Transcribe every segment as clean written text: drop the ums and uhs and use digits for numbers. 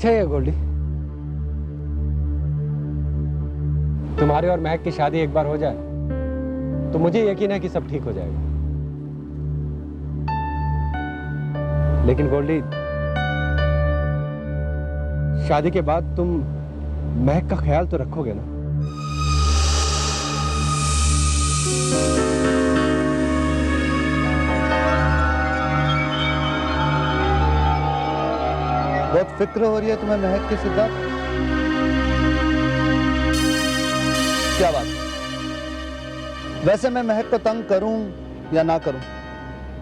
अच्छा है गोल्डी, तुम्हारे और महक की शादी एक बार हो जाए तो मुझे यकीन है कि सब ठीक हो जाएगा। लेकिन गोल्डी, शादी के बाद तुम महक का ख्याल तो रखोगे ना? बहुत फिक्र हो रही है तुम्हें महक की सिद्धार्थ? क्या बात? वैसे मैं महक को तंग करूं या ना करूं,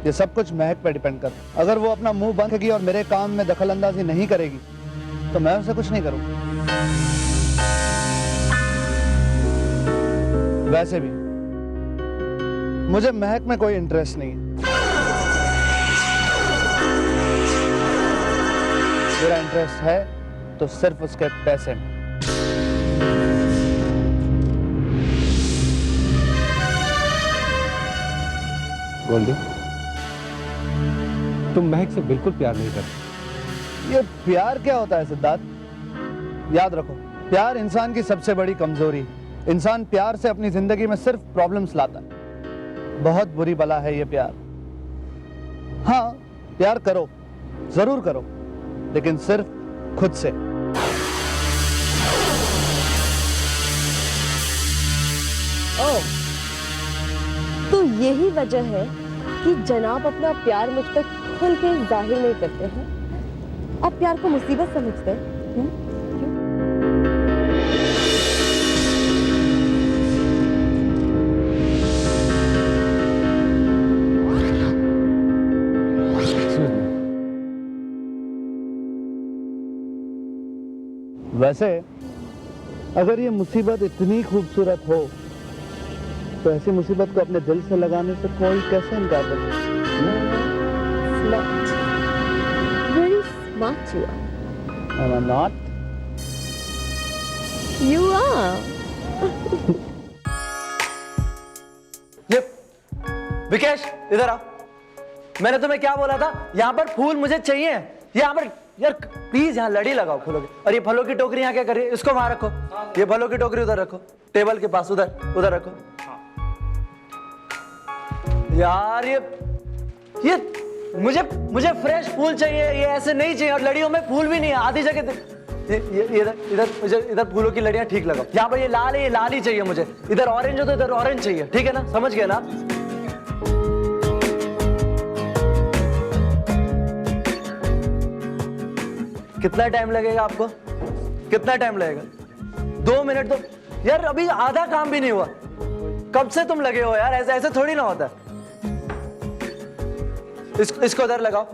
ये सब कुछ महक पे डिपेंड करता है। अगर वो अपना मुंह बंद रखेगी और मेरे काम में दखल अंदाजी नहीं करेगी तो मैं उसे कुछ नहीं करूंगा। वैसे भी मुझे महक में कोई इंटरेस्ट नहीं है। मेरा इंटरेस्ट है तो सिर्फ उसके पैसे में। गोल्डी, तुम महक से बिल्कुल प्यार नहीं करते। ये प्यार क्या होता है सिद्धार्थ? याद रखो, प्यार इंसान की सबसे बड़ी कमजोरी है। इंसान प्यार से अपनी जिंदगी में सिर्फ प्रॉब्लम्स लाता है। बहुत बुरी बला है ये प्यार। हाँ, प्यार करो, जरूर करो, लेकिन सिर्फ खुद से। ओह, तो यही वजह है कि जनाब अपना प्यार मुझ पर खुल के जाहिर नहीं करते हैं। आप प्यार को मुसीबत समझते हैं। वैसे अगर ये मुसीबत इतनी खूबसूरत हो तो ऐसी मुसीबत को अपने दिल से लगाने से कोई कैसे इनकार कर सकता है? Very smart you are. Am I not? You are. ये विकेश, इधर आओ। मैंने तुम्हें क्या बोला था? यहाँ पर फूल मुझे चाहिए। यहाँ पर यार प्लीज यहाँ लड़ी लगाओ फूलों की। और ये फलों की टोकरी यहाँ क्या कर रही है? इसको वहां रखो। ये फलों की टोकरी उधर रखो, टेबल के पास, उधर रखो। यार ये मुझे फ्रेश फूल चाहिए, ये ऐसे नहीं चाहिए। और लड़ियों में फूल भी नहीं है आधी जगह। इधर फूलों की लड़ियां ठीक लगाओ। यहाँ पर ये लाल है, ये लाल ही चाहिए मुझे। इधर ऑरेंज हो तो इधर ऑरेंज चाहिए, ठीक है ना? समझ गए ना? कितना टाइम लगेगा आपको? कितना टाइम लगेगा? 2 मिनट तो यार, अभी आधा काम भी नहीं हुआ। कब से तुम लगे हो यार? ऐसे थोड़ी ना होता। इसको इधर लगाओ।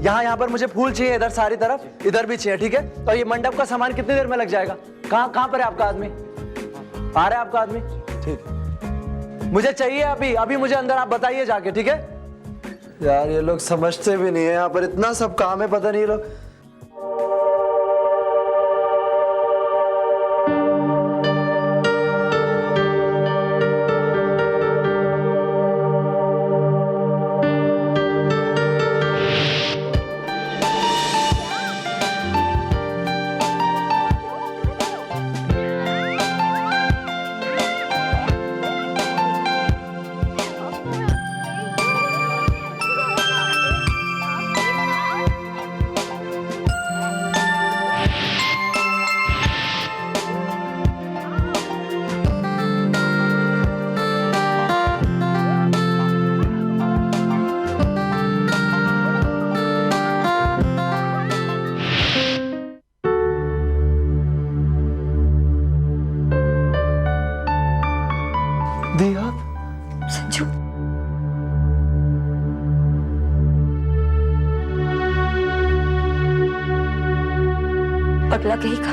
यहाँ पर मुझे फूल चाहिए, इधर सारी तरफ, इधर भी चाहिए, ठीक है? तो ये मंडप का सामान कितनी देर में लग जाएगा? कहाँ पर है आपका आदमी? आ रहा है आपका आदमी? ठीक, मुझे चाहिए अभी मुझे अंदर, आप बताइए जाके, ठीक है? यार ये लोग समझते भी नहीं है, यहाँ पर इतना सब काम है, पता नहीं लोग। दिया संजू, पगला कहेगा,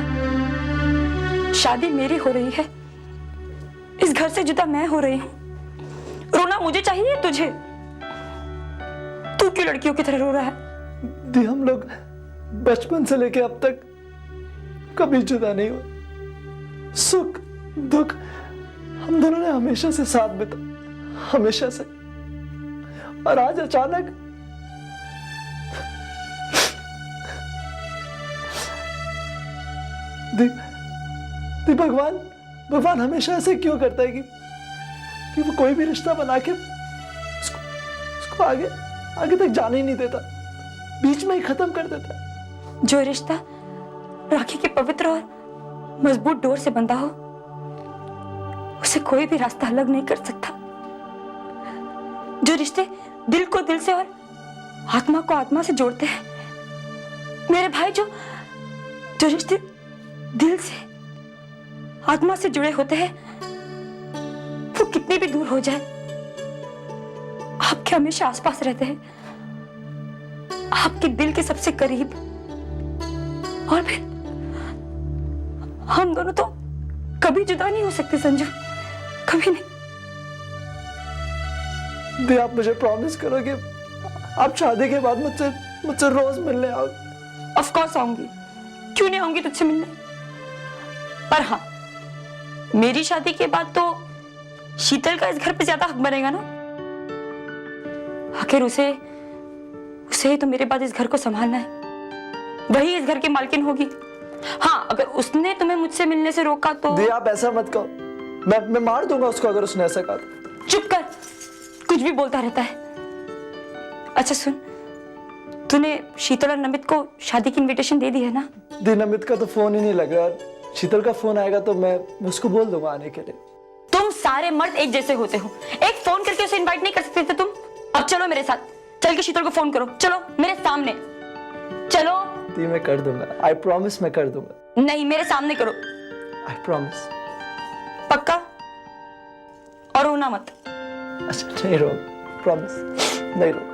शादी मेरी हो रही है, इस घर से जुदा मैं हो रही हूँ। रोना मुझे चाहिए, तुझे? तू क्यों लड़कियों की तरह रो रहा है? दी, हम लोग बचपन से लेके अब तक कभी जुदा नहीं हुए। सुख दुख हम दोनों ने हमेशा से साथ बिता, हमेशा से। और आज अचानक भगवान भगवान हमेशा ऐसे क्यों करता है कि वो कोई भी रिश्ता बना के उसको आगे आगे तक जाने ही नहीं देता, बीच में ही खत्म कर देता है। जो रिश्ता राखी के पवित्र और मजबूत डोर से बंधा हो, उसे कोई भी रास्ता अलग नहीं कर सकता। जो रिश्ते दिल को दिल से और आत्मा को आत्मा से जोड़ते हैं, मेरे भाई, जो रिश्ते दिल से आत्मा से जुड़े होते हैं, वो कितने भी दूर हो जाए, आपके हमेशा आसपास रहते हैं, आपके दिल के सबसे करीब। और फिर हम दोनों तो कभी जुदा नहीं हो सकते संजू, कभी नहीं। दी, आप मुझे प्रॉमिस करो कि आप शादी के बाद मुझसे रोज मिलने आओगे। ऑफ कोर्स आऊंगी, क्यों नहीं आऊंगी तुझसे मिलने। पर हाँ, मेरी शादी के बाद तो शीतल का इस घर पे ज्यादा हक बनेगा ना। आखिर उसे ही तो मेरे बाद इस घर को संभालना है, वही इस घर की मालकिन होगी। हाँ, अगर उसने तुम्हें मुझसे मिलने से रोका तो। दी, आप ऐसा मत कहो, मैं मार दूंगा उसको अगर उसने ऐसा कहा तो। चुप कर, कुछ भी बोलता रहता है। अच्छा सुन, तूने शीतल और नमित को शादी की इनविटेशन दे दी है ना? दी, नमित का तो फोन ही नहीं लग रहा, शीतल का फोन आएगा तो मैं उसको बोल दूंगा आने के लिए। तुम सारे मर्द एक जैसे होते हो, एक फोन करके उसे इनवाइट नहीं कर सकते थे तुम? अब चलो मेरे साथ, चल के शीतल को फोन करो, चलो मेरे सामने चलो। दी, मैं कर दूंगा, आई प्रॉमिस, मैं कर दूंगा। नहीं, मेरे सामने करो, आई प्रॉमिस। पक्का? और रोना मत। अच्छा, नहीं रो, प्रॉमिस नहीं रो।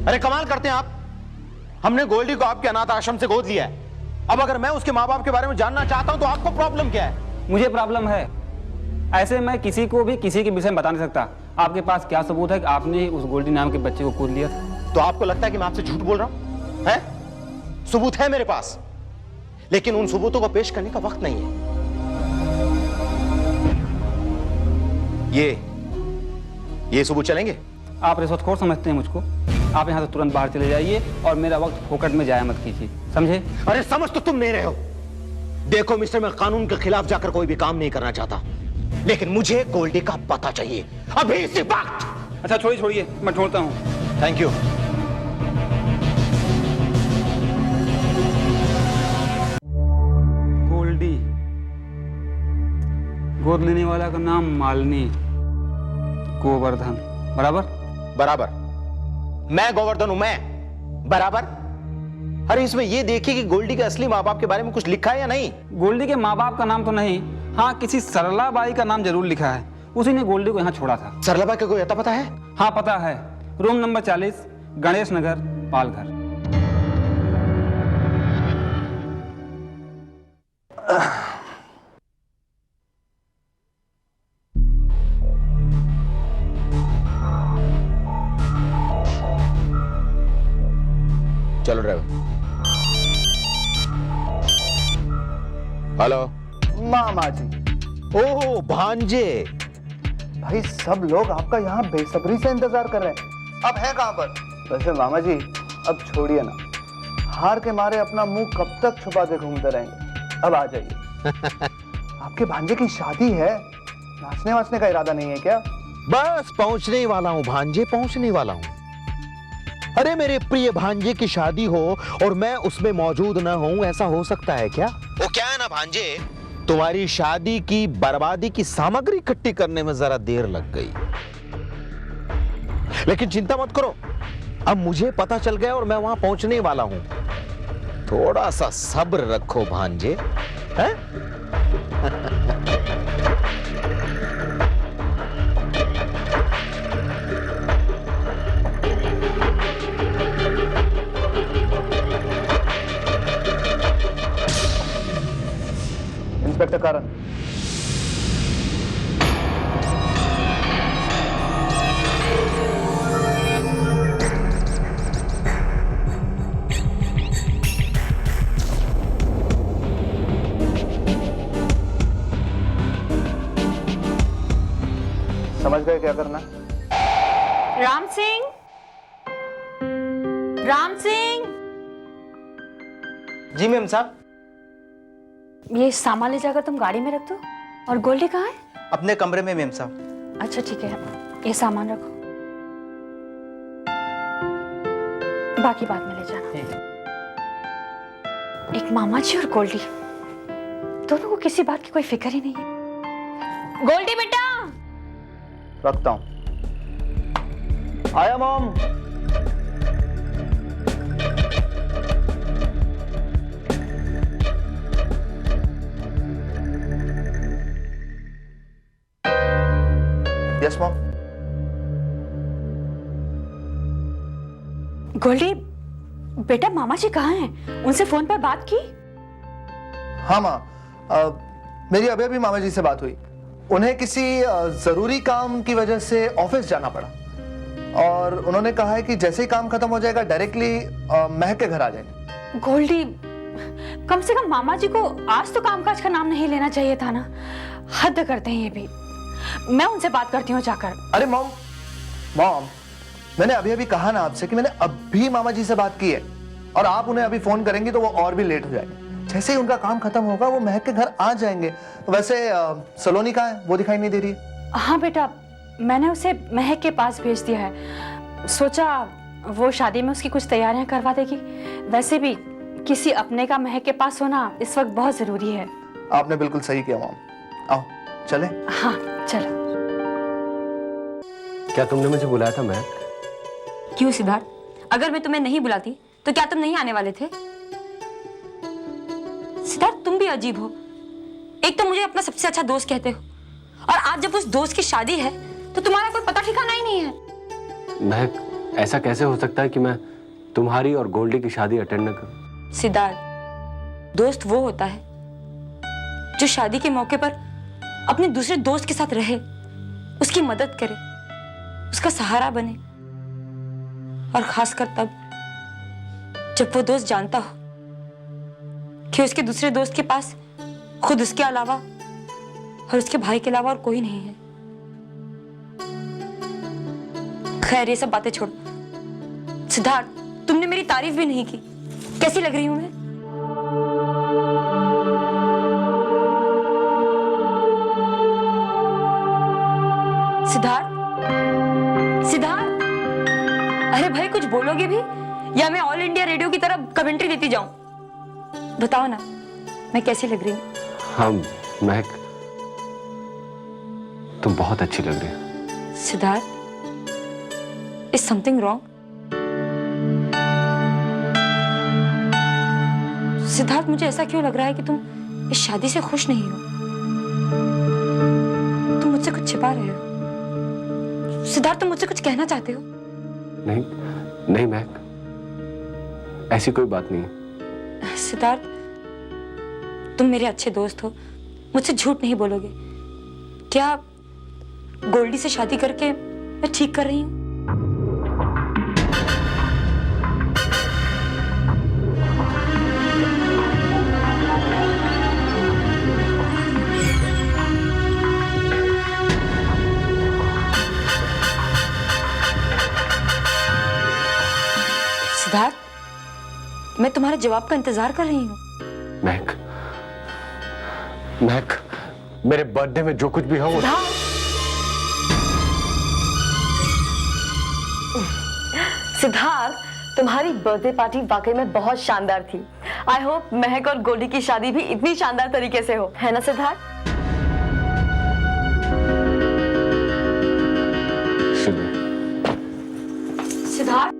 अरे कमाल करते हैं आप। हमने गोल्डी को आपके अनाथ आश्रम से गोद लिया है। अब अगर मैं उसके माँ बाप के बारे में जानना चाहता हूं तो आपको प्रॉब्लम क्या है? मुझे प्रॉब्लम है। ऐसे मैं किसी को भी किसी के विषय में बता नहीं सकता। आपके पास क्या सबूत है कि आपने उस गोल्डी नाम के बच्चे को गोद लिया था? तो आपको लगता है कि मैं आपसे झूठ बोल रहा हूं? है? सबूत है मेरे पास, लेकिन उन सबूतों को पेश करने का वक्त नहीं है। ये सबूत चलेंगे? आप रिश्वतखोर समझते हैं मुझको? आप यहाँ से तुरंत बाहर चले जाइए और मेरा वक्त फोकट में जाया मत कीजिए, समझे? अरे समझ तो तुम नहीं रहे हो। देखो मिस्टर, मैं कानून के खिलाफ जाकर कोई भी काम नहीं करना चाहता, लेकिन मुझे गोल्डी का पता चाहिए अभी इसी वक्त। अच्छा छोड़िए, मैं ढूंढता हूँ। Thank you. गोल्डी, गोद लेने वाला का नाम मालिनी, गोवर्धन, बराबर? बराबर। मैं गोवर्धन हूं, मैं बराबर। अरे इसमें ये देखिए कि गोल्डी के असली माँ बाप के बारे में कुछ लिखा है या नहीं? गोल्डी के माँ बाप का नाम तो नहीं, हाँ किसी सरला बाई का नाम जरूर लिखा है। उसी ने गोल्डी को यहाँ छोड़ा था। सरला बाई का कोई अता पता है? हाँ पता है, रूम नंबर 40, गणेश नगर, पालघर। चलो ड्राइवर। हेलो मामा जी। ओह भांजे, भाई सब लोग आपका यहाँ बेसब्री से इंतजार कर रहे हैं। अब है कहाँ पर? वैसे मामा जी अब छोड़िए ना, हार के मारे अपना मुंह कब तक छुपा के घूमते रहेंगे। अब आ जाइए। आपके भांजे की शादी है, नाचने वाचने का इरादा नहीं है क्या? बस पहुंचने ही वाला हूं भांजे, पहुंचने ही वाला हूं। अरे मेरे प्रिय भांजे की शादी हो और मैं उसमें मौजूद ना हूं, ऐसा हो सकता है क्या? वो क्या है ना भांजे, तुम्हारी शादी की बर्बादी की सामग्री इकट्ठी करने में जरा देर लग गई, लेकिन चिंता मत करो, अब मुझे पता चल गया और मैं वहां पहुंचने वाला हूं। थोड़ा सा सब्र रखो भांजे, हैं? इंस्पेक्टर कारण, समझ गए क्या करना? राम सिंह, राम सिंह, जी मैम साहब। ये सामान ले जाकर तुम गाड़ी में रख दो। और गोल्डी कहाँ है? अपने कमरे में मैम साहब। अच्छा ठीक है, ये सामान रखो, बाकी बाद में ले जाना। एक मामा जी और गोल्डी, दोनों को किसी बात की कोई फिक्र ही नहीं है। गोल्डी बेटा, रखता हूं। आया मॉम। Yes mom. गोल्डी बेटा, मामा जी कहाँ हैं? उनसे फोन पर बात की? हाँ माँ, मेरी अभी मामा जी से बात हुई। उन्हें किसी जरूरी काम की वजह से ऑफिस जाना पड़ा और उन्होंने कहा है कि जैसे ही काम खत्म हो जाएगा डायरेक्टली महक के घर आ जाएंगे। गोल्डी, कम से कम मामा जी को आज तो कामकाज का नाम नहीं लेना चाहिए था ना। हद करते हैं ये भी। मैं उनसे बात करती हूँ जाकर। अरे मॉम, मैंने अभी कहा ना आपसे कि मैंने अभी मामा जी से बात की है और आप उन्हें अभी फोन करेंगी तो वो और भी लेट हो जाएगा। जैसे ही उनका काम खत्म होगा वो महक के घर आ जाएंगे। वैसे सलोनी कहाँ है? वो दिखाई नहीं दे रही है। हाँ बेटा, मैंने उसे महक के पास भेज दिया है। सोचा वो शादी में उसकी कुछ तैयारियां करवा देगी। वैसे भी किसी अपने का महक के पास होना इस वक्त बहुत जरूरी है। आपने बिल्कुल सही किया मॉम। आओ चले। हाँ चलो। क्या तुमने मुझे बुलाया था महक? क्यों सिद्धार्थ, अगर मैं तुम्हें नहीं बुलाती तो क्या तुम नहीं आने वाले थे? सिद्धार्थ, तुम भी अजीब हो। एक तो मुझे अपना सबसे अच्छा दोस्त कहते हो और आज जब उस दोस्त की शादी है तो तुम्हारा कोई पता ठिकाना ही नहीं है। महक, ऐसा कैसे हो सकता है कि मैं तुम्हारी और गोल्डी की शादी अटेंड न करूं? सिद्धार्थ, दोस्त वो होता है जो शादी के मौके पर अपने दूसरे दोस्त के साथ रहे, उसकी मदद करे, उसका सहारा बने, और खासकर तब जब वो दोस्त जानता हो कि उसके दूसरे दोस्त के पास खुद उसके अलावा और उसके भाई के अलावा और कोई नहीं है। खैर, ये सब बातें छोड़ो। सिद्धार्थ, तुमने मेरी तारीफ भी नहीं की। कैसी लग रही हूं मैं? सिद्धार्थ, सिद्धार्थ, अरे भाई कुछ बोलोगे भी या मैं ऑल इंडिया रेडियो की तरह कमेंट्री देती जाऊं? बताओ ना, मैं कैसी लग रही हूं? हाँ महक, तुम बहुत अच्छी लग रही हो। Siddharth, is something wrong? Siddharth, मुझे ऐसा क्यों लग रहा है कि तुम इस शादी से खुश नहीं हो? तुम मुझसे कुछ छिपा रहे हो। सिद्धार्थ, तुम मुझसे कुछ कहना चाहते हो? नहीं नहीं महक, ऐसी कोई बात नहीं है। सिद्धार्थ, तुम मेरे अच्छे दोस्त हो, मुझसे झूठ नहीं बोलोगे। क्या गोल्डी से शादी करके मैं ठीक कर रही हूँ? सिद्धार्थ, मैं तुम्हारे जवाब का इंतजार कर रही हूँ। महक, महक, मेरे बर्थडे में जो कुछ भी हो वो... सिद्धार्थ, तुम्हारी बर्थडे पार्टी वाकई में बहुत शानदार थी। आई होप महक और गोल्डी की शादी भी इतनी शानदार तरीके से हो, है ना सिद्धार्थ? सिद्धार्थ,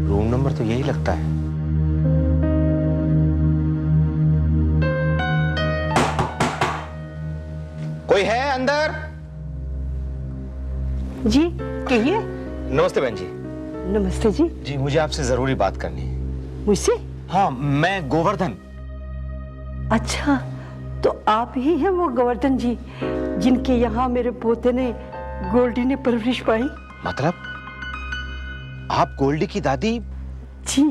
रूम नंबर तो यही लगता है। कोई है अंदर? जी कहिए। नमस्ते बहन जी। नमस्ते जी। जी मुझे आपसे जरूरी बात करनी है। मुझसे? हाँ, मैं गोवर्धन। अच्छा, तो आप ही हैं वो गोवर्धन जी जिनके यहाँ मेरे पोते ने गोल्डी ने परवरिश पाई? मतलब आप गोल्डी की दादी? जी,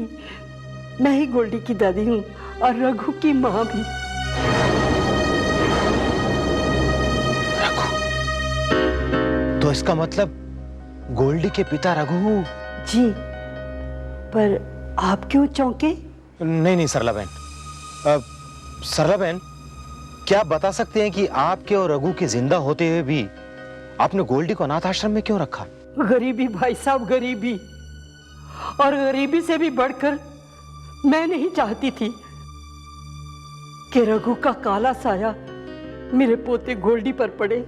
मैं ही गोल्डी की दादी हूँ और रघु की माँ भी। रघु? तो इसका मतलब गोल्डी के पिता रघु? जी, पर आप क्यों चौंके? नहीं सरला बहन, सरला बहन, क्या आप बता सकते हैं कि आपके और रघु के जिंदा होते हुए भी आपने गोल्डी को अनाथ आश्रम में क्यों रखा? गरीबी भाई साहब, गरीबी। और गरीबी से भी बढ़कर मैं नहीं चाहती थी कि रघु का काला साया मेरे पोते गोल्डी पर पड़े।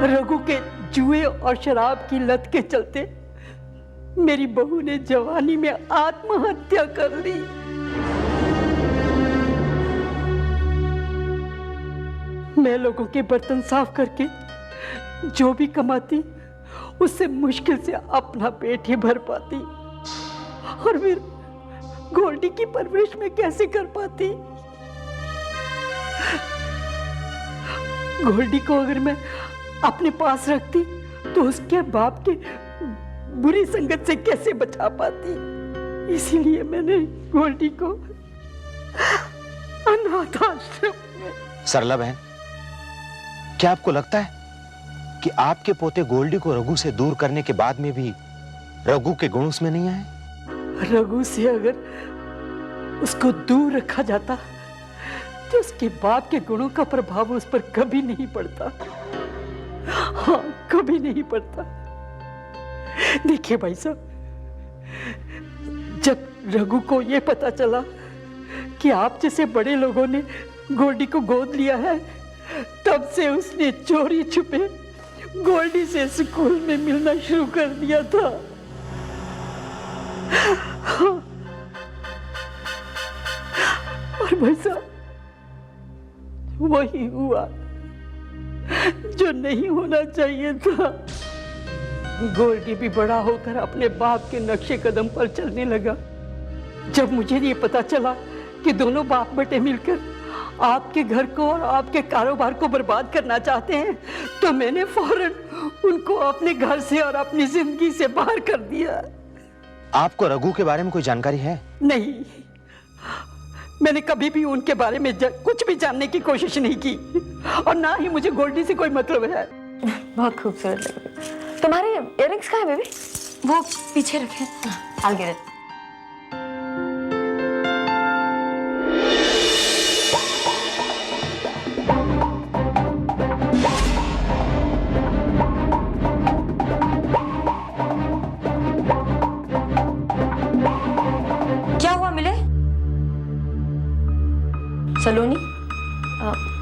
रघु के जुए और शराब की लत के चलते मेरी बहू ने जवानी में आत्महत्या कर ली। मैं लोगों के बर्तन साफ करके जो भी कमाती उससे मुश्किल से अपना पेट ही भर पाती, और फिर गोल्डी की परवरिश में कैसे कर पाती? गोल्डी को अगर मैं अपने पास रखती तो उसके बाप के बुरी संगत से कैसे बचा पाती? इसीलिए मैंने गोल्डी को अनाथ आश्रम में। सरला बहन, क्या आपको लगता है कि आपके पोते गोल्डी को रघु से दूर करने के बाद में भी रघु के गुण उसमें नहीं आए? रघु से अगर उसको दूर रखा जाता तो उसके बाप के गुणों का प्रभाव उस पर कभी नहीं पड़ता। हाँ, कभी नहीं पड़ता। देखिए भाई साहब, जब रघु को यह पता चला कि आप जैसे बड़े लोगों ने गोल्डी को गोद लिया है, तब से उसने चोरी छुपे गोल्डी से स्कूल में मिलना शुरू कर दिया था। और भाई साहब, वही हुआ जो नहीं होना चाहिए था। गोल्डी भी बड़ा होकर अपने बाप के नक्शे कदम पर चलने लगा। जब मुझे ये पता चला कि दोनों बाप बेटे मिलकर आपके घर को और आपके कारोबार को बर्बाद करना चाहते हैं, तो मैंने फौरन उनको अपने घर से और अपनी जिंदगी से बाहर कर दिया। आपको रघु के बारे में कोई जानकारी है? नहीं, मैंने कभी भी उनके बारे में कुछ भी जानने की कोशिश नहीं की, और ना ही मुझे गोल्डी से कोई मतलब है। बहुत खूबसूरत लग रही है। तुम्हारे इयररिंग्स कहाँ है बेबी? वो पीछे रखे। I'll get it. क्या हुआ मिले? सलोनी,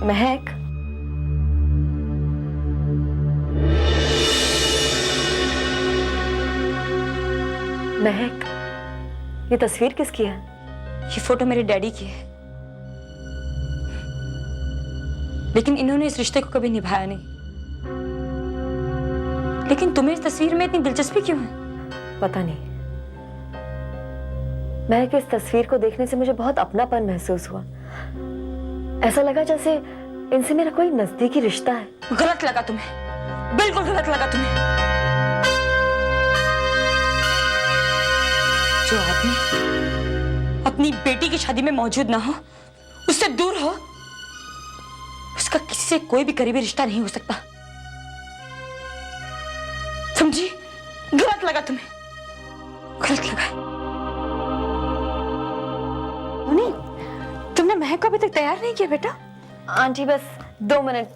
महक, महक, ये तस्वीर किसकी है? ये फोटो मेरे डैडी की है, लेकिन इन्होंने इस रिश्ते को कभी निभाया नहीं। लेकिन तुम्हें इस तस्वीर में इतनी दिलचस्पी क्यों है? पता नहीं, महक, इस तस्वीर को देखने से मुझे बहुत अपनापन महसूस हुआ। ऐसा लगा जैसे इनसे मेरा कोई नजदीकी रिश्ता है। गलत लगा तुम्हें, बिल्कुल गलत लगा तुम्हें। जो आदमी अपनी बेटी की शादी में मौजूद ना हो, उससे दूर हो, उसका किसी से कोई भी करीबी रिश्ता नहीं हो सकता। समझी? गलत लगा तुम्हें, गलत लगा। नहीं, तुमने महक को अभी तक तैयार नहीं किया बेटा? आंटी बस 2 मिनट,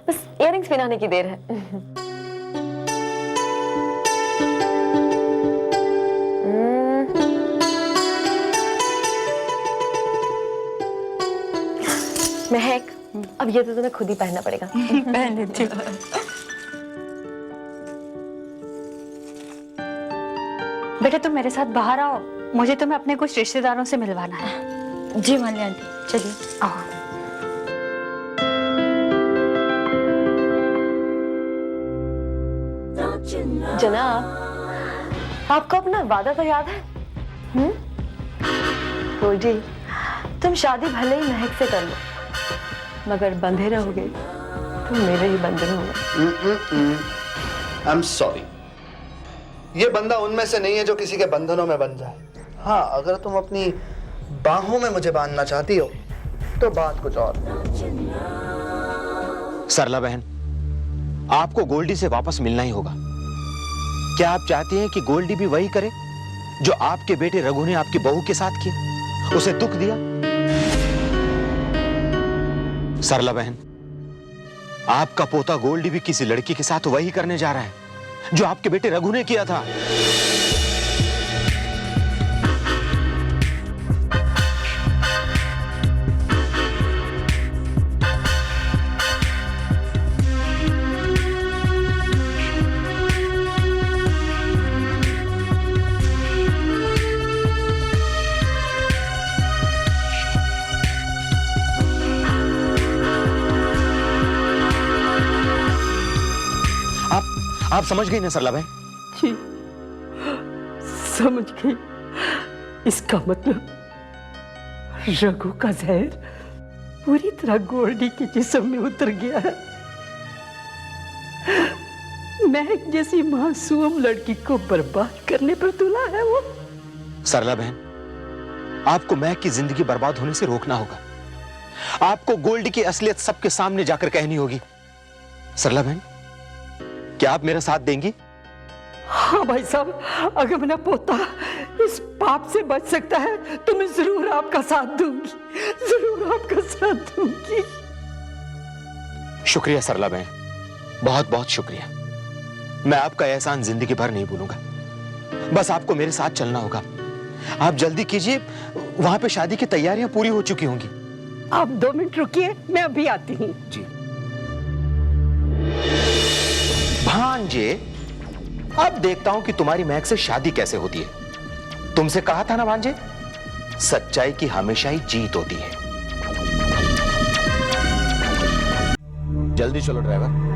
बस इयररिंग्स पहनाने की देर है। महक, अब ये तो तुम्हें खुद ही पहनना पड़ेगा। पहन लेती हूँ। बेटा तुम मेरे साथ बाहर आओ, मुझे तुम्हें अपने कुछ रिश्तेदारों से मिलवाना है। जी मालिनी आंटी, चलिए आओ। जनाब, आपको अपना वादा तो याद है? गोल्डी, तुम शादी भले ही महक से कर लो, मगर बंधे रहोगे तो मेरे ही बंधन होंगे। आई एम सॉरी, ये बंदा उनमें से नहीं है जो किसी के बंधनों में बन जाए। हाँ, अगर तुम अपनी बाहों में मुझे बांधना चाहती हो तो बात कुछ और। सरला बहन, आपको गोल्डी से वापस मिलना ही होगा। क्या आप चाहती हैं कि गोल्डी भी वही करे जो आपके बेटे रघु ने आपकी बहू के साथ किया, उसे दुख दिया? सरला बहन, आपका पोता गोल्डी भी किसी लड़की के साथ वही करने जा रहा है जो आपके बेटे रघु ने किया था। आप समझ गई ना सरला बहन? जी, समझ गई। इसका मतलब रघु का जहर पूरी तरह गोल्डी के जिस्म में उतर गया है। महक जैसी मासूम लड़की को बर्बाद करने पर तुला है वो। सरला बहन, आपको महक की जिंदगी बर्बाद होने से रोकना होगा। आपको गोल्डी की असलियत सबके सामने जाकर कहनी होगी। सरला बहन, क्या आप मेरा साथ देंगी? हाँ भाई साहब, अगर मेरा पोता इस पाप से बच सकता है तो मैं जरूर आपका साथ दूंगी, जरूर आपका साथ दूंगी। शुक्रिया सरला बहन, बहुत बहुत शुक्रिया। मैं आपका एहसान जिंदगी भर नहीं भूलूंगा। बस आपको मेरे साथ चलना होगा। आप जल्दी कीजिए, वहां पे शादी की तैयारियां पूरी हो चुकी होंगी। आप 2 मिनट रुकिए, मैं अभी आती हूँ। जी। भांजे, अब देखता हूं कि तुम्हारी महक से शादी कैसे होती है। तुमसे कहा था ना भांजे, सच्चाई की हमेशा ही जीत होती है। जल्दी चलो ड्राइवर।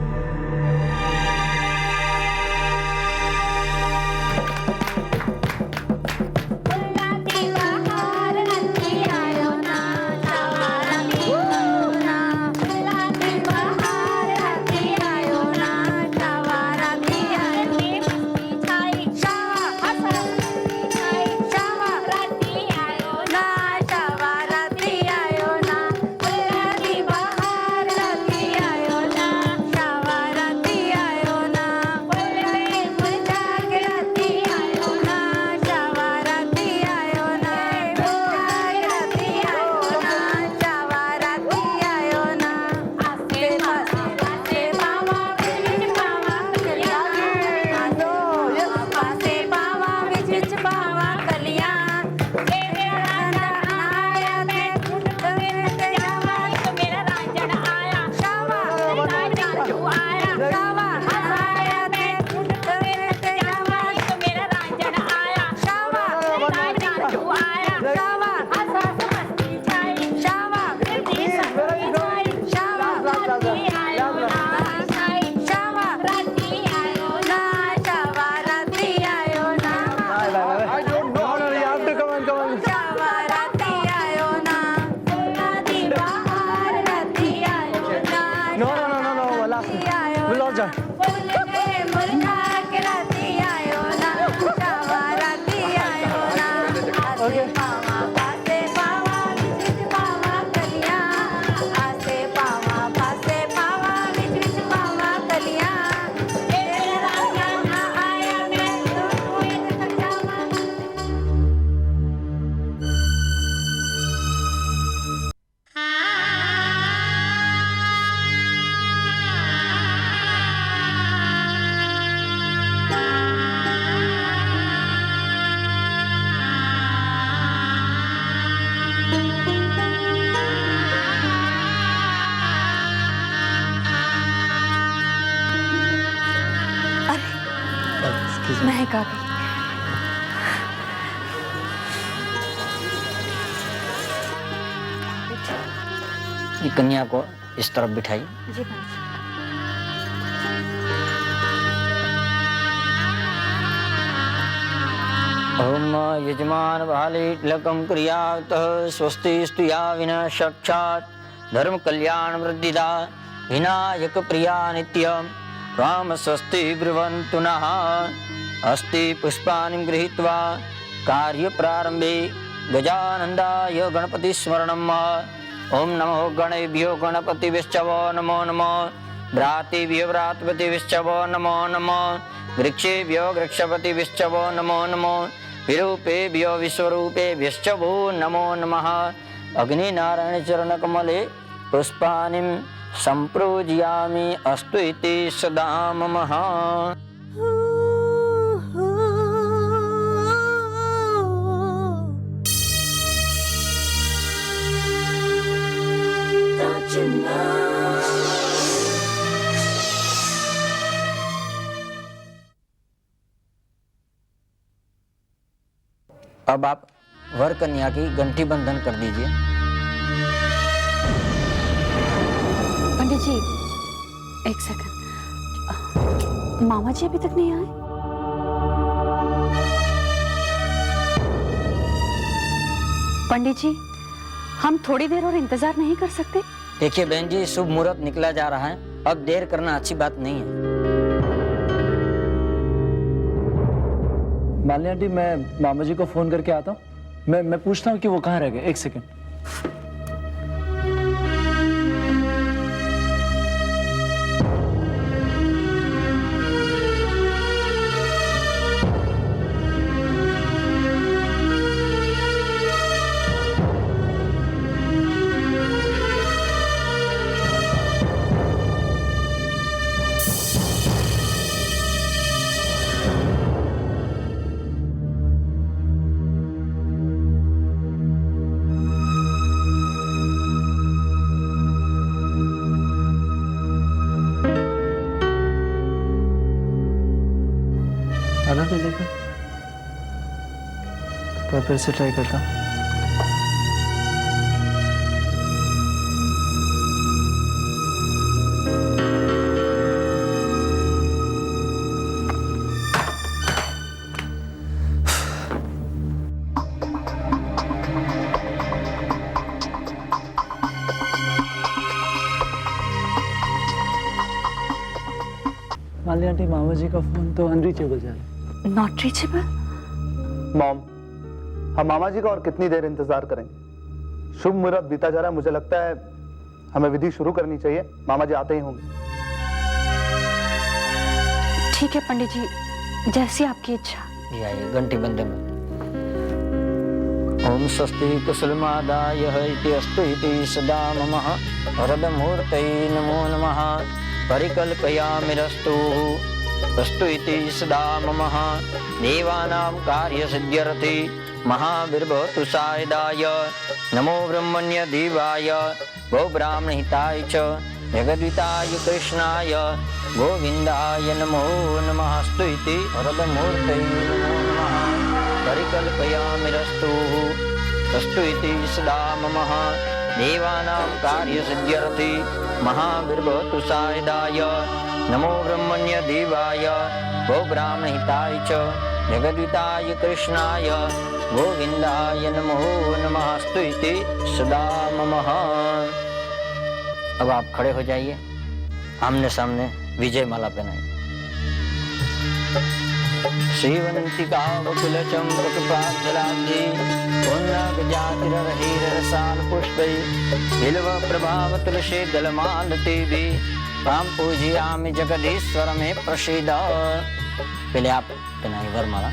महक आ गई। ये कन्या को इस तरफ बिठाई। जी भाई। ओम यजमान भाले तिलकम क्रियात स्वस्ति स्तुया विना साक्षात् धर्म कल्याण वृद्धिदा विनायक प्रिया नित्यम राम स्वस्ति ब्रुवन्तु नः। अस्ति पुष्पाणि गृहीत्वा कार्य प्रारंभे गजानन्दाय गणपति स्मरणम्। ओम नमो गणेभ्यो गणपतिभ्यश्च वो नमो नमः। भ्रातृभ्यो भ्रातृपतिभ्यश्च वो नमो नमः। वृक्षेभ्यो वृक्षपतिभ्यश्च वो नमो नमः। विरूपेभ्यो विश्वरूपेभ्यश्च वो नमो नमः। अग्निनारायण चरणकमले पुष्पाणिं सम्पूजयामि अस्तु इति सदा मम। अब आप वर कन्या की घंटी बंधन कर दीजिए। पंडित जी, एक सेकंड, मामा जी अभी तक नहीं आए? पंडित जी, हम थोड़ी देर और इंतजार नहीं कर सकते? देखिए बहन जी, शुभ मुहूर्त निकला जा रहा है, अब देर करना अच्छी बात नहीं है। मालिनी आंटी, मैं मामा जी को फोन करके आता हूँ। मैं पूछता हूँ कि वो कहाँ रह गए। एक सेकंड। आना तो देखो, तो फिर से ट्राई करता हूँ। मालिनी आंटी, मामा जी का फोन तो अनरीचेबल जा रहा है। Not reachable? मॉम, हम मामा जी का और कितनी देर इंतजार करेंगे? शुभ मुहूर्त बीता जा रहा है, मुझे लगता है हमें विधि शुरू करनी चाहिए। मामा जी आते ही होंगे। ठीक है पंडित जी, जैसी आपकी इच्छा। ये आइए घंटी बंधन में। ओम स्वस्ति कुशलमादाय इति अस्तु इति सदा मम। वरदमूर्तये नमो नमः। परिकल्पयामिरस्तु अस्तु इति सदा मम। देवानां कार्यसिद्ध्यर्थे महावीर्भवतु सायदाय। नमो ब्रह्मण्य देवाय गो ब्राह्मणहिताय च जगद्विताय कृष्णाय गोविन्दाय नमो नमः। अस्तु इति वरदमूर्तये नमो नमः। परिकल्पयामिरस्तु अस्तु इति सदा मम। देवानां कार्यसिद्ध्यर्थे महावीर्भवतु सायदाय। नमो ब्रह्मण्य देवाय गो ब्राह्मणहिताय च जगद्विताय कृष्णाय गोविन्दाय नमो नमः। अस्तु इति सदा मम। अब आप खड़े हो जाइए, आमने सामने विजय माला पहनाइए। श्रीवंतिका वकुल चंपक प्राजलाब्धि पुण्यगजातिरहीरसाल पुष्पै बिल्व प्रभाव तुलसी दलमालती भी राम पूजयामि जगदीश्वर में प्रसीद। पहले आप पहनाइए वरमाला।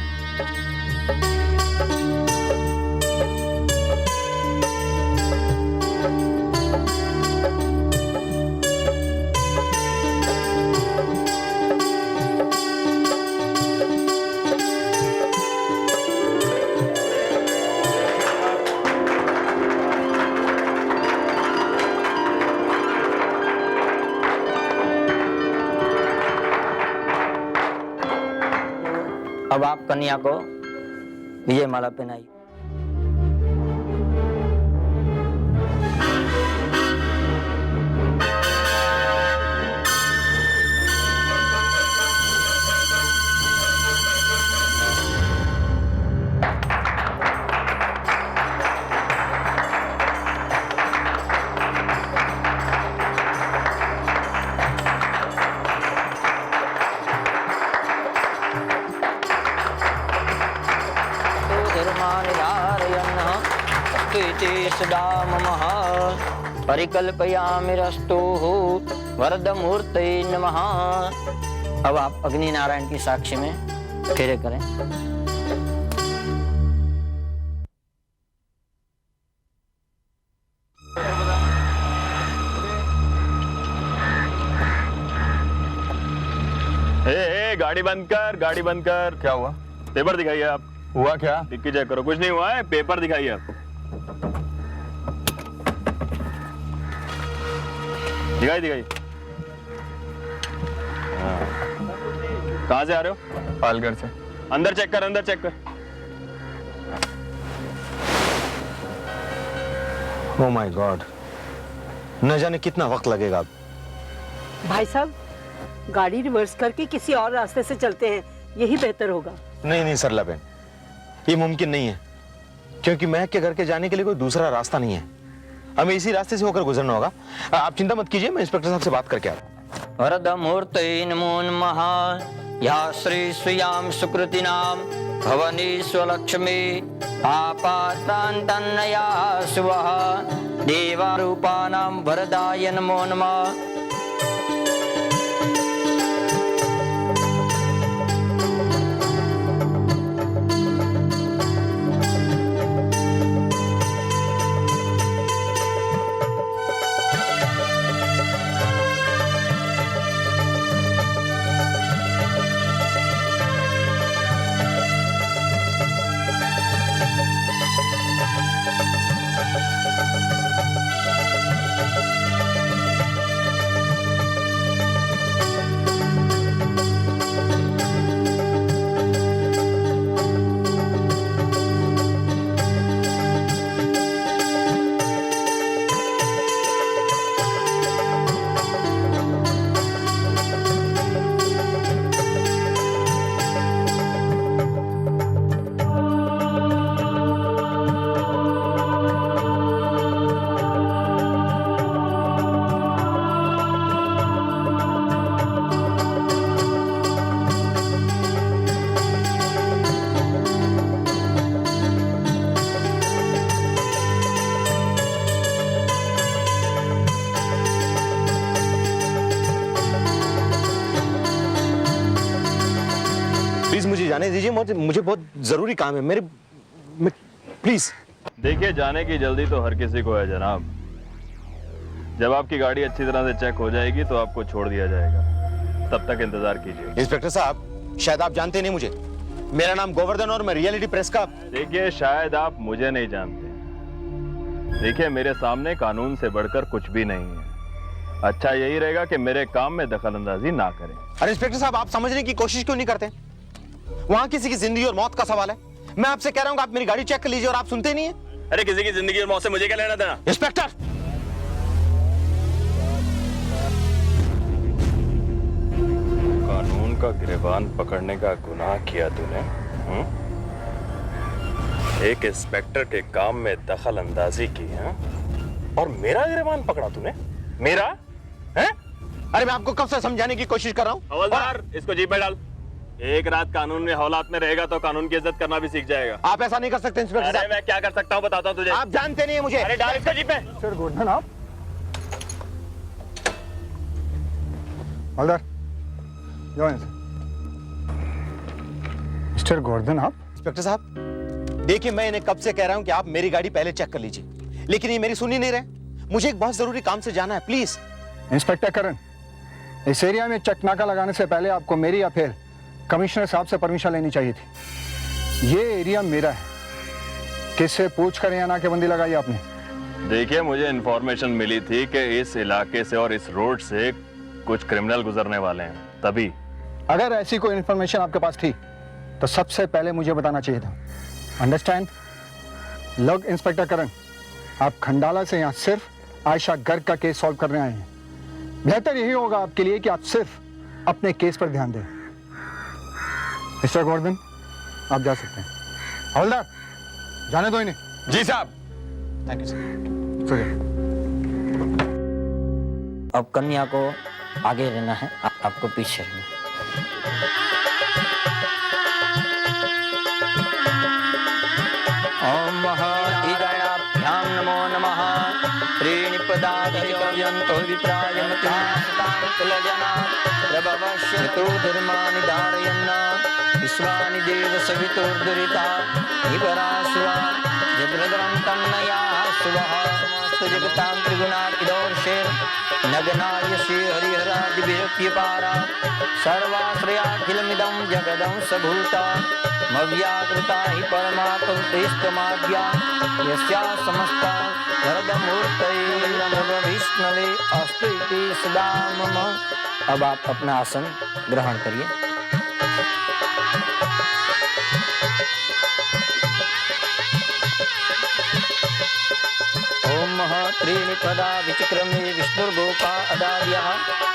अब आप कन्या को विजय माला पहनाइए। परिकल्पयामिरस्तुः वरदमूर्तये नमः। अब आप अग्नि नारायण की साक्षी में फेरे करें। गाड़ी बंद कर, गाड़ी बंद कर। क्या हुआ? पेपर दिखाइए आप। हुआ क्या? डिक्की चेक करो। कुछ नहीं हुआ है, पेपर दिखाइए आप। दिखाइए। हाँ। कहाँ से आ रहे हो? पालघर से। अंदर चेक कर, अंदर चेक कर। ओह माय गॉड, न जाने कितना वक्त लगेगा। भाई साहब, गाड़ी रिवर्स करके किसी और रास्ते से चलते हैं, यही बेहतर होगा। नहीं सरला बहन, ये मुमकिन नहीं है, क्योंकि महक के घर के जाने के लिए कोई दूसरा रास्ता नहीं है। हमें इसी रास्ते से होकर गुजरना होगा। आप चिंता मत कीजिए, मैं इंस्पेक्टर साहब से बात करके आता हूं। वरदमूर्तये नमो नमः। या श्री श्रियाम सुकृतिनां भवनी स्वलक्ष्मी आपातान्तन्नया शुभः देवारूपाणां वरदाय नमो नमः। मुझे जाने दीजिए, मुझे बहुत जरूरी काम है। प्लीज। देखिए, जाने की जल्दी तो हर किसी को है जनाब। जब आपकी गाड़ी अच्छी तरह से चेक हो जाएगी तो आपको छोड़ दिया जाएगा, तब तक इंतजार कीजिए। इंस्पेक्टर साहब, शायद आप जानते नहीं मुझे। मेरा नाम गोवर्धन और मैं रियलिटी प्रेस का। देखिए, शायद आप मुझे नहीं जानते। देखिए, मेरे सामने कानून से बढ़कर कुछ भी नहीं है। अच्छा यही रहेगा कि मेरे काम में दखल अंदाजी ना करें। अरे इंस्पेक्टर साहब, आप समझने की कोशिश क्यों नहीं करते? वहां किसी की जिंदगी और मौत का सवाल है। मैं आपसे कह रहा हूं कि आप मेरी गाड़ी चेक कर लीजिए और आप सुनते नहीं है। अरे किसी की जिंदगी और मौत से मुझे क्या लेना देना? इंस्पेक्टर, कानून का गिरबान पकड़ने का गुनाह किया तूने। एक इंस्पेक्टर के काम में दखल अंदाजी की है और मेरा गिरबान पकड़ा तूने? मेरा है? अरे मैं आपको कब से समझाने की कोशिश कर रहा हूं। हवलदार, इसको जीप में डाल। एक रात कानून में हौलात में रहेगा तो कानून की इज्जत करना भी सीख जाएगा। आप ऐसा नहीं कर सकते इंस्पेक्टर साहब। मैं क्या कर सकता हूँ बताता हूँ तुझे। आप जानते नहीं है मुझे। अरे डाल इसको जीप में। मिस्टर गोवर्धन, आप हवलदार जाओ यहाँ से। मिस्टर गोवर्धन, आप। इंस्पेक्टर साहब, देखिए, मैं इन्हें कब से कह रहा हूं कि आप मेरी गाड़ी पहले चेक कर लीजिए, लेकिन ये मेरी सुन ही नहीं रहे। मुझे एक बहुत जरूरी काम से जाना है, प्लीज। इंस्पेक्टर करण, इस एरिया में चकनाका लगाने से पहले आपको मेरी या फिर कमिश्नर साहब से परमिशन लेनी चाहिए थी। ये एरिया मेरा है। किससे पूछ कर यहाँ नाकेबंदी लगाई आपने? देखिए, मुझे इंफॉर्मेशन मिली थी कि इस इलाके से और इस रोड से कुछ क्रिमिनल गुजरने वाले हैं, तभी। अगर ऐसी कोई इंफॉर्मेशन आपके पास थी तो सबसे पहले मुझे बताना चाहिए था। अंडरस्टैंड? लुक इंस्पेक्टर करण, आप खंडाला से यहाँ सिर्फ आयशा गर्ग का केस सॉल्व करने आए हैं। बेहतर यही होगा आपके लिए कि आप सिर्फ अपने केस पर ध्यान दें। मिस्टर गोवर्धन, आप जा सकते हैं। हवलदार, जाने दो इन्हें। जी साहब। Thank you sir. अब कन्या को आगे रहना है, आपको पीछे रहना है। ओम महाईरणाभ्यां नमो नमः। त्रीणि पदा विदातयन्तो विप्रायमतिमासतां कुलजना प्रभवस्य तु धर्माणि धारयन् विश्वानि देव सवितुर्दुरिता निपरासुवा जद्रद्रं तन्नया सुवः समस्त जगतां त्रिगुणातिदोर्षेर नगनाय श्री हरिहरादिभिरप्यपारा सर्वाश्रयाखिलमिदं जगदं सभूता मव्याकृता हि परमा प्रवृत्तिस्तमाद्या यस्या समस्ता वरदमूर्तये नमः विष्णवे अस्तु इति सदा मम। अब आप अपना आसन ग्रहण करिए। ओम त्रीणि पदा विचक्रमे विष्णुर्गोपा अदार्यः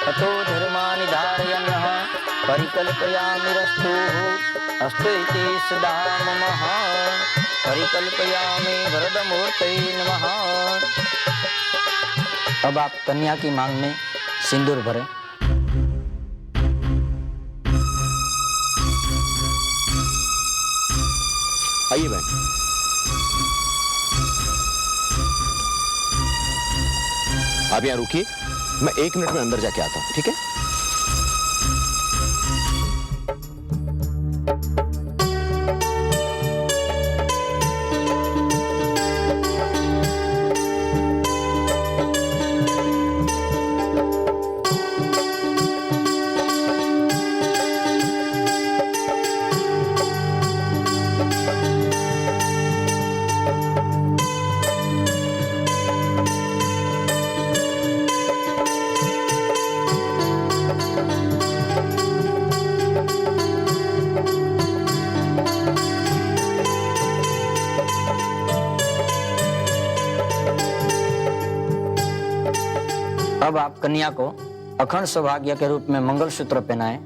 ततो धर्माणि धारयन्नः परिकल्पयामिरस्तुः अस्तु इति सदा मम। परिकल्पयामि वरदमूर्तये नमः। अब आप कन्या की मांग में सिंदूर भरें। आइए बहन। आप यहाँ रुकिए, मैं 1 मिनट में अंदर जाके आता हूँ, ठीक है? अब आप कन्या को अखंड सौभाग्य के रूप में मंगलसूत्र पहनाएं।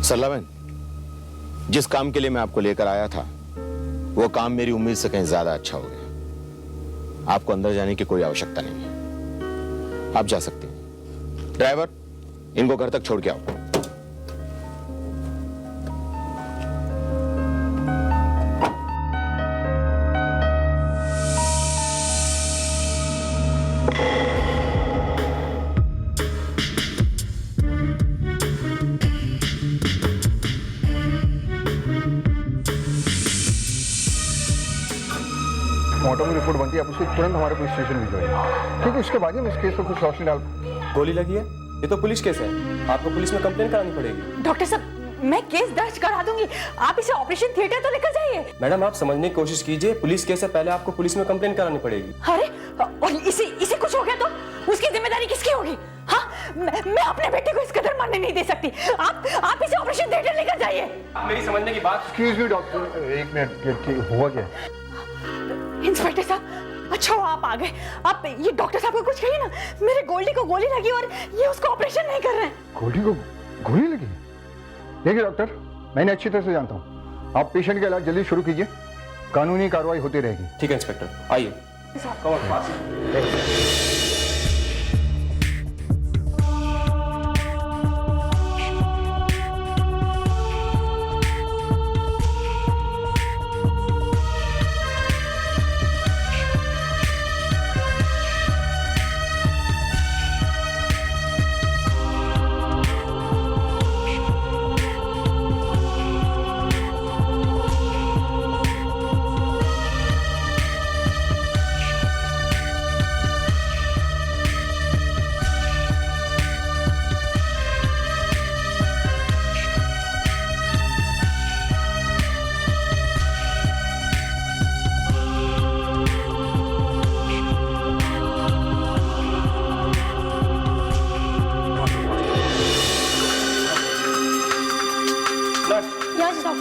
सरला बहन, जिस काम के लिए मैं आपको लेकर आया था वो काम मेरी उम्मीद से कहीं ज्यादा अच्छा हो गया। आपको अंदर जाने की कोई आवश्यकता नहीं है, आप जा सकते हैं। ड्राइवर, इनको घर तक छोड़ के आओ। पोस्टमार्टम की रिपोर्ट बनती है, आप उसे तुरंत हमारे पुलिस स्टेशन भिजवाइए, क्योंकि उसके बाद ही हम इस केस पर कुछ रोशनी डाल। गोली लगी है, ये तो पुलिस केस है, आपको पुलिस में कंप्लेन करानी पड़ेगी। डॉक्टर साहब, मैं केस दर्ज करा दूंगी, आप इसे ऑपरेशन थिएटर तो लेकर जाइए। मैडम आप समझने की कोशिश कीजिए, पुलिस केस है, पहले आपको पुलिस में कंप्लेन करानी पड़ेगी। अरे, और इसे कुछ हो गया तो उसकी जिम्मेदारी किसकी होगी? हाँ, मैं अपने बेटे को इस कदर मारने नहीं दे सकती। आप इसे ऑपरेशन थिएटर लेकर जाइए। मेरी समझने की बात। एक्सक्यूज मी डॉक्टर, एक मिनट, हुआ क्या? इंस्पेक्टर साहब, अच्छा आप आ गए। आप ये डॉक्टर साहब को कुछ कहिए ना, मेरे गोल्डी को गोली लगी और ये उसका ऑपरेशन नहीं कर रहे हैं। गोल्डी को गोली लगी? देखिए डॉक्टर, मैंने अच्छी तरह से जानता हूँ, आप पेशेंट का इलाज जल्दी शुरू कीजिए, कानूनी कार्रवाई होती रहेगी। ठीक है इंस्पेक्टर, आइए।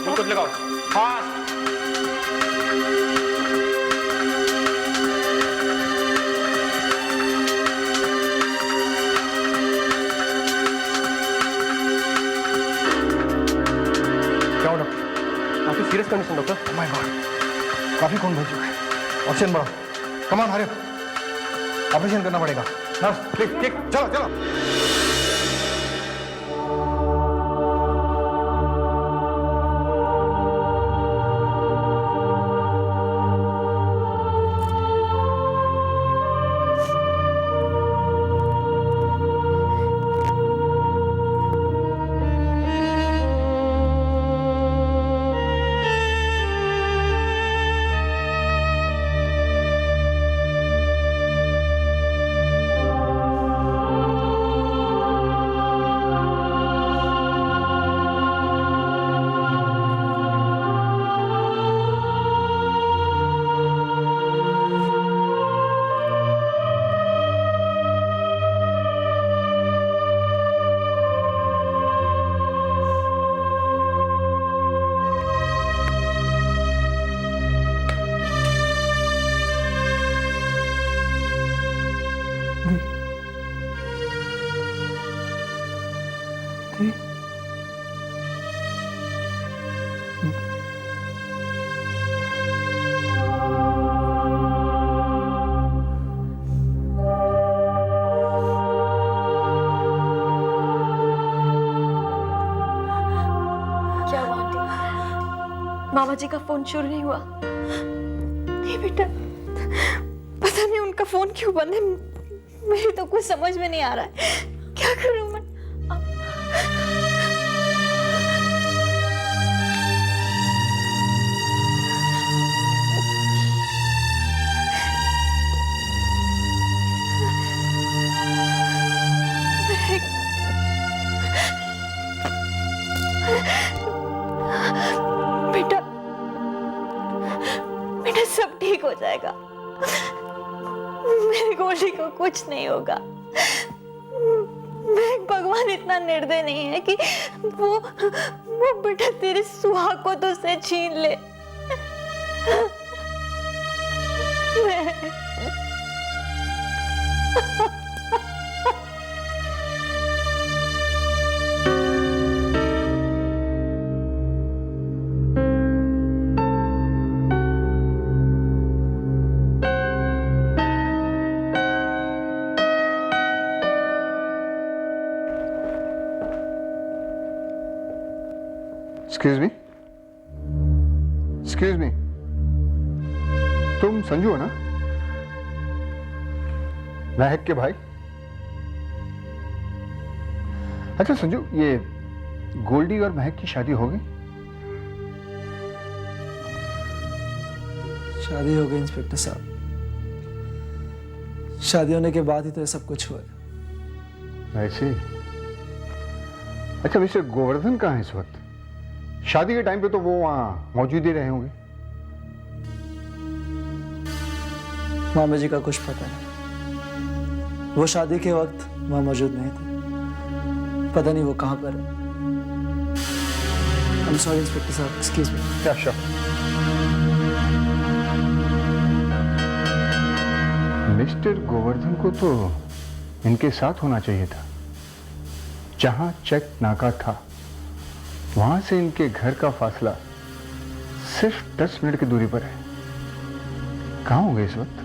डॉक्टर लगाओ फास्ट। क्या हो डॉक्टर? काफी serious condition doctor. Oh my God, काफी खून बह चुका है। ऑक्सीजन बढ़ाओ, कम ऑन हरी, ऑपरेशन करना पड़ेगा। नर्स, ठीक ठीक, चलो चलो। मामा जी का फोन शुरू नहीं हुआ? नहीं बेटा, पता नहीं उनका फोन क्यों बंद है, मेरी तो कुछ समझ में नहीं आ रहा है, क्या करूं मैं? बेटा, बेटा सब ठीक हो जाएगा, मेरे गोल्डी को कुछ नहीं होगा। मैं भगवान इतना निर्दय नहीं है कि वो बेटा तेरे सुहाग को तुझसे छीन ले। एक्सक्यूज मी, एक्सक्यूज मी, तुम संजू हो ना? महक के भाई? अच्छा संजू, ये गोल्डी और महक की शादी हो गई? शादी हो गई इंस्पेक्टर साहब। शादी होने के बाद ही तो ये सब कुछ हुआ। ऐसे? अच्छा, मिस्टर गोवर्धन कहाँ है इस वक्त? शादी के टाइम पे तो वो वहाँ मौजूद ही रहे होंगे। मामा जी का कुछ पता नहीं, वो शादी के वक्त वहाँ मौजूद नहीं थे। पता नहीं वो कहाँ पर है। I'm sorry, इंस्पेक्टर साहब, एक्सक्यूज मी। क्या शक? मिस्टर गोवर्धन को तो इनके साथ होना चाहिए था। जहां चेक नाका था वहां से इनके घर का फासला सिर्फ 10 मिनट की दूरी पर है। कहां होंगे इस वक्त?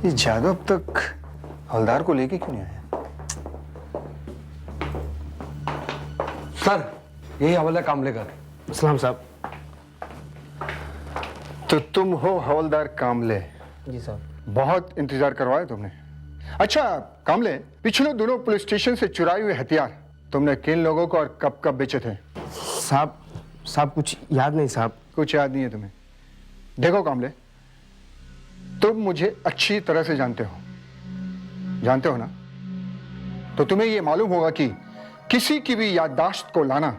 ये जादव अब तक हवलदार को लेके क्यों नहीं आया? सर, यही हवलदार कामले का। सलाम साहब। तो तुम हो हवलदार कामले? जी साहब। बहुत इंतजार करवाया तुमने। अच्छा कामले, पिछले दिनों पुलिस स्टेशन से चुराए हुए हथियार तुमने किन लोगों को और कब कब बेचे थे? साहब कुछ याद नहीं साहब। कुछ याद नहीं है तुम्हें? देखो कामले, तुम मुझे अच्छी तरह से जानते हो ना? तो तुम्हें यह मालूम होगा कि किसी की भी याददाश्त को लाना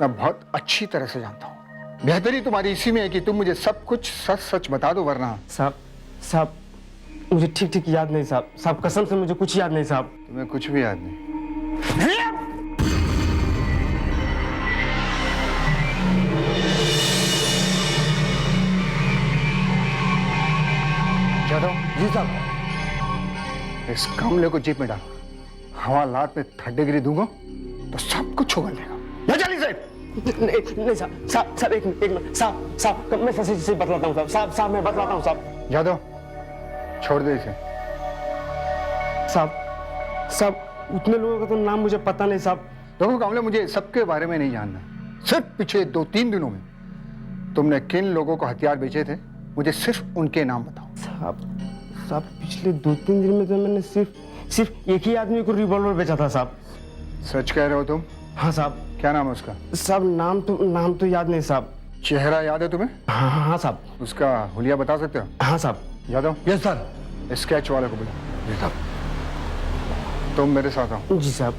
मैं बहुत अच्छी तरह से जानता हूं। बेहतरी तुम्हारी इसी में है कि तुम मुझे सब कुछ सच सच बता दो, वरना साहब मुझे ठीक याद नहीं साहब। साहब कसम से मुझे कुछ याद नहीं साहब। तुम्हें कुछ भी याद नहीं? जादव जी साहब। इस कामले को जीप में डाल। हवालात में 3rd डिग्री दूंगा तो सब कुछ उगल देगा। या जल्दी से। नहीं साहब एक मिनट साहब मैं सही बतलाता हूँ साहब मैं बतलाता हूँ साहब। जादव छोड़ दे इसे। साहब उतने लोगों का तो नाम मुझे पता नहीं साहब। देखो कामले, मुझे सबके बारे में नहीं जानना। सिर्फ पिछले 2-3 दिनों में तुमने किन लोगों को हथियार बेचे थे, मुझे सिर्फ उनके नाम बताओ। साहब पिछले 2-3 दिन में तो मैंने सिर्फ एक ही आदमी को रिवॉल्वर बेचा था साहब। सच कह रहे हो तुम? हाँ साहब। क्या नाम है उसका? साहब नाम तो याद नहीं साहब। चेहरा याद है तुम्हें? हाँ साहब। उसका हुलिया बता सकते हो? हाँ साहब। यादव? Yes sir. स्केच वाले को बुला। जी साहब। तुम मेरे साथ आओ। जी साहब।